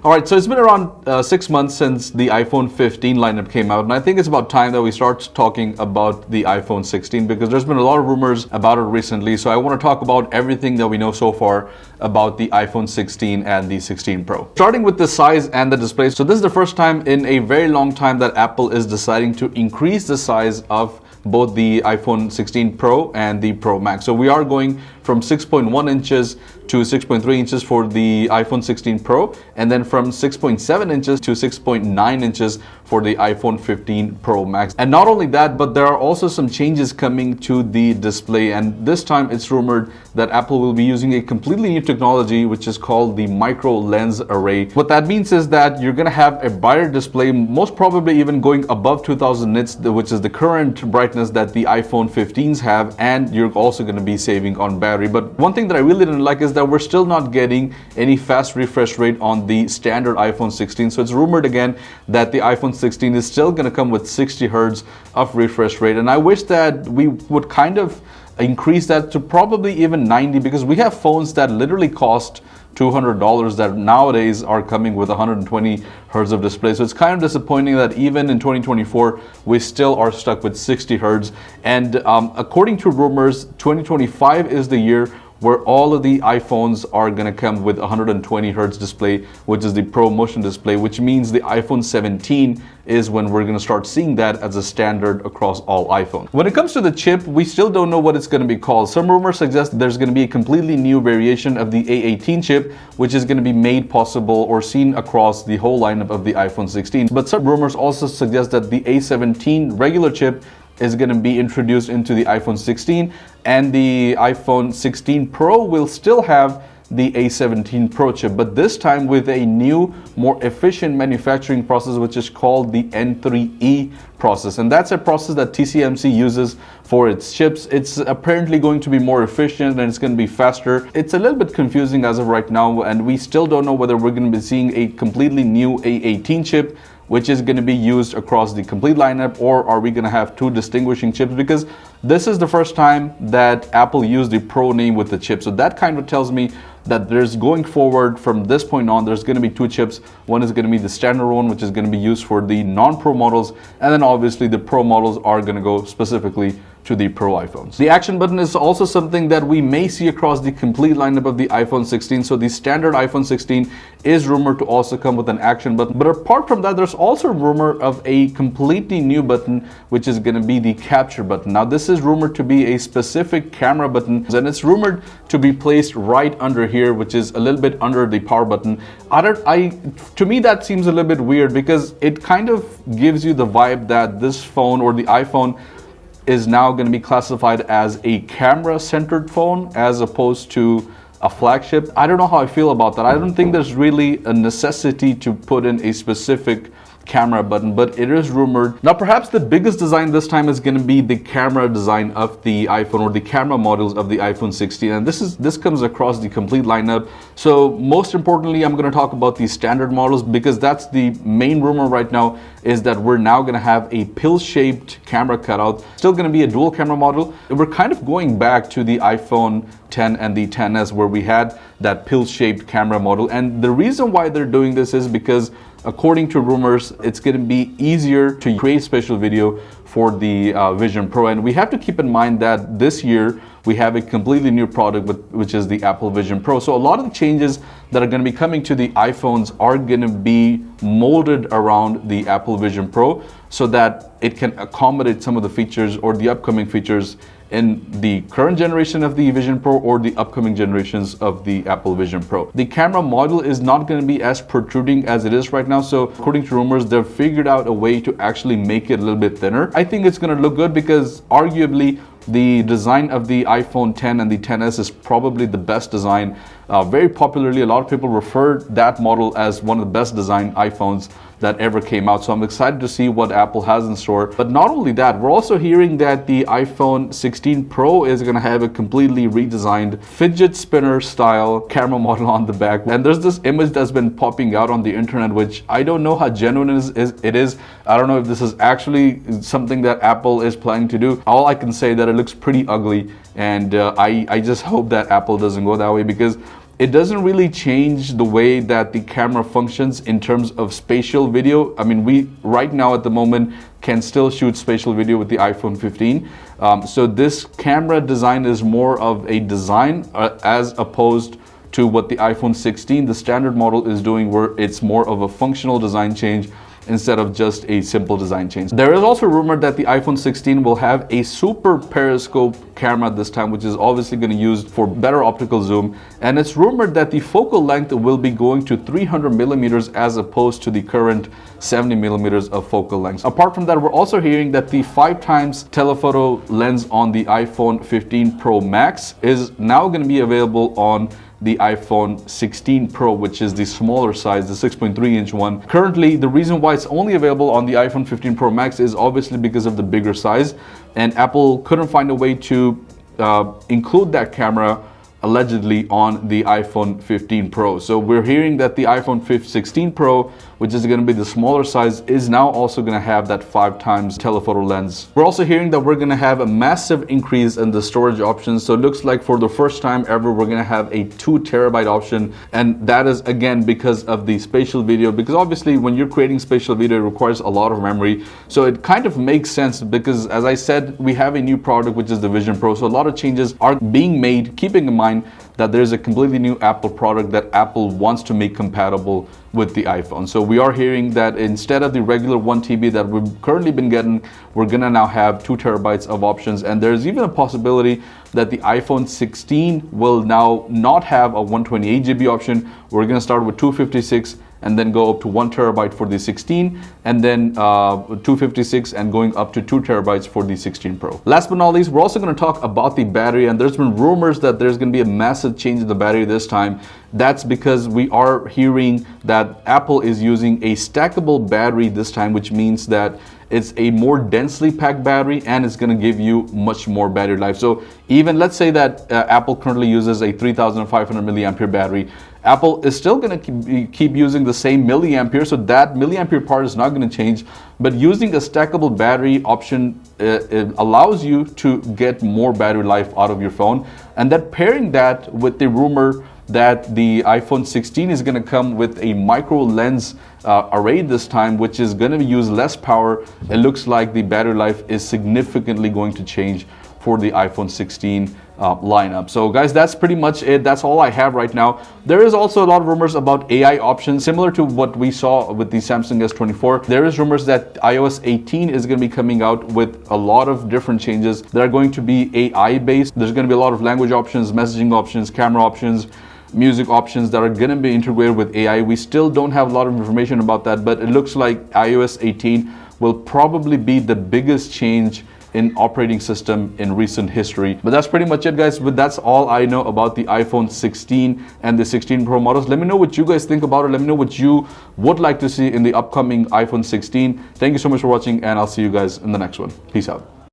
All right, so it's been around 6 months since the iPhone 15 lineup came out, and I think it's about time that we start talking about the iPhone 16 because there's been a lot of rumors about it recently. So I want to talk about everything that we know so far about the iPhone 16 and the 16 Pro. Starting with the size and the display. So this is the first time in a very long time that Apple is deciding to increase the size of both the iPhone 16 Pro and the Pro Max. So we are going from 6.1 inches to 6.3 inches for the iPhone 16 Pro, and then from 6.7 inches to 6.9 inches for the iPhone 15 Pro Max. And not only that, but there are also some changes coming to the display, and this time it's rumored that Apple will be using a completely new technology which is called the micro lens array. What that means is that you're going to have a brighter display, most probably even going above 2000 nits, which is the current brightness that the iPhone 15s have, and you're also going to be saving on battery. But one thing that I really didn't like is that we're still not getting any fast refresh rate on the standard iPhone 16. So it's rumored again that the iPhone 16 is still going to come with 60 hertz of refresh rate, and I wish that we would kind of increase that to probably even 90, because we have phones that literally cost $200 that nowadays are coming with 120 hertz of display. So it's kind of disappointing that even in 2024 we still are stuck with 60 hertz. And according to rumors, 2025 is the year where all of the iPhones are going to come with 120 hertz display, which is the Pro Motion display, which means the iPhone 17 is when we're going to start seeing that as a standard across all iPhones. When it comes to the chip, we still don't know what it's going to be called. Some rumors suggest there's going to be a completely new variation of the A18 chip, which is going to be made possible or seen across the whole lineup of the iPhone 16. But some rumors also suggest that the A17 regular chip is going to be introduced into the iPhone 16, and the iPhone 16 Pro will still have the A17 Pro chip, but this time with a new, more efficient manufacturing process, which is called the N3E process. And that's a process that TSMC uses for its chips. It's apparently going to be more efficient and it's going to be faster. It's a little bit confusing as of right now, and we still don't know whether we're going to be seeing a completely new A18 chip which is going to be used across the complete lineup, or are we going to have two distinguishing chips? Because this is the first time that Apple used the Pro name with the chip. So that kind of tells me that there's going forward from this point on, there's going to be two chips. One is going to be the standard one, which is going to be used for the non-Pro models. And then obviously the Pro models are going to go specifically to the Pro iPhones. The action button is also something that we may see across the complete lineup of the iPhone 16. So the standard iPhone 16 is rumored to also come with an action button. But apart from that, there's also a rumor of a completely new button, which is going to be the capture button. Now, this is rumored to be a specific camera button, and it's rumored to be placed right under here, which is a little bit under the power button. To me, that seems a little bit weird because it kind of gives you the vibe that this phone, or the iPhone, is now going to be classified as a camera-centered phone as opposed to a flagship. I don't know how I feel about that. I don't think there's really a necessity to put in a specific camera button, but it is rumored. Now, perhaps the biggest design this time is going to be the camera design of the iPhone, or the camera models of the iPhone 16, and this comes across the complete lineup. So most importantly, I'm going to talk about the standard models, because that's the main rumor right now, is that we're now going to have a pill-shaped camera cutout. Still going to be a dual camera model. We're kind of going back to the iPhone 10 and the 10s, where we had that pill-shaped camera model. And the reason why they're doing this is because, according to rumors, it's going to be easier to create spatial video for the Vision Pro. And we have to keep in mind that this year we have a completely new product, which is the Apple Vision Pro. So a lot of the changes that are going to be coming to the iPhones are going to be molded around the Apple Vision Pro so that it can accommodate some of the features or the upcoming features in the current generation of the Vision Pro or the upcoming generations of the Apple Vision Pro. The camera module is not going to be as protruding as it is right now. So according to rumors, they've figured out a way to actually make it a little bit thinner. I think it's going to look good because arguably the design of the iPhone 10 and the 10s is probably the best design. Very popularly, a lot of people refer that model as one of the best designed iPhones that ever came out. So I'm excited to see what Apple has in store. But not only that, we're also hearing that the iPhone 16 Pro is going to have a completely redesigned fidget spinner style camera model on the back. And there's this image that's been popping out on the internet, which I don't know how genuine it is. I don't know if this is actually something that Apple is planning to do. All I can say that it looks pretty ugly, and I just hope that Apple doesn't go that way, because it doesn't really change the way that the camera functions in terms of spatial video. I mean, we right now at the moment can still shoot spatial video with the iPhone 15. So this camera design is more of a design as opposed to what the iPhone 16, the standard model, is doing, where it's more of a functional design change instead of just a simple design change. There is also rumored that the iPhone 16 will have a super-periscope camera this time, which is obviously going to be used for better optical zoom. And it's rumored that the focal length will be going to 300 millimeters as opposed to the current 70 millimeters of focal length. Apart from that, we're also hearing that the 5x telephoto lens on the iPhone 15 Pro Max is now going to be available on the iPhone 16 Pro, which is the smaller size, the 6.3-inch one. Currently, the reason why it's only available on the iPhone 15 Pro Max is obviously because of the bigger size, and Apple couldn't find a way to include that camera allegedly on the iPhone 15 Pro. So we're hearing that the iPhone 16 Pro, which is going to be the smaller size, is now also going to have that 5x telephoto lens. We're also hearing that we're going to have a massive increase in the storage options. So it looks like for the first time ever, we're going to have a 2 terabyte option. And that is again because of the spatial video, because obviously when you're creating spatial video, it requires a lot of memory. So it kind of makes sense because, as I said, we have a new product, which is the Vision Pro. So a lot of changes are being made, keeping in mind that there's a completely new Apple product that Apple wants to make compatible with the iPhone. So we are hearing that instead of the regular 1 TB that we've currently been getting, we're gonna now have 2 terabytes of options. And there's even a possibility that the iPhone 16 will now not have a 128 GB option. We're gonna start with 256 and then go up to 1 terabyte for the 16, and then 256 and going up to 2 terabytes for the 16 Pro. Last but not least, we're also going to talk about the battery, and there's been rumors that there's going to be a massive change in the battery this time. That's because we are hearing that Apple is using a stackable battery this time, which means that it's a more densely packed battery and it's going to give you much more battery life. So even let's say that Apple currently uses a 3500 milliampere battery, Apple is still going to keep using the same milliampere, so that milliampere part is not going to change. But using a stackable battery option it allows you to get more battery life out of your phone. And that pairing that with the rumor that the iPhone 16 is going to come with a micro lens array this time, which is going to use less power, it looks like the battery life is significantly going to change for the iPhone 16 lineup. So guys, that's pretty much it. That's all I have right now. There is also a lot of rumors about AI options, similar to what we saw with the Samsung S24. There is rumors that iOS 18 is going to be coming out with a lot of different changes that are going to be AI based. There's going to be a lot of language options, messaging options, camera options, music options that are going to be integrated with AI. We still don't have a lot of information about that, but it looks like iOS 18 will probably be the biggest change in operating system in recent history. But that's pretty much it, guys. But that's all I know about the iPhone 16 and the 16 Pro models. Let me know what you guys think about it. Let me know what you would like to see in the upcoming iPhone 16. Thank you so much for watching, and I'll see you guys in the next one. Peace out.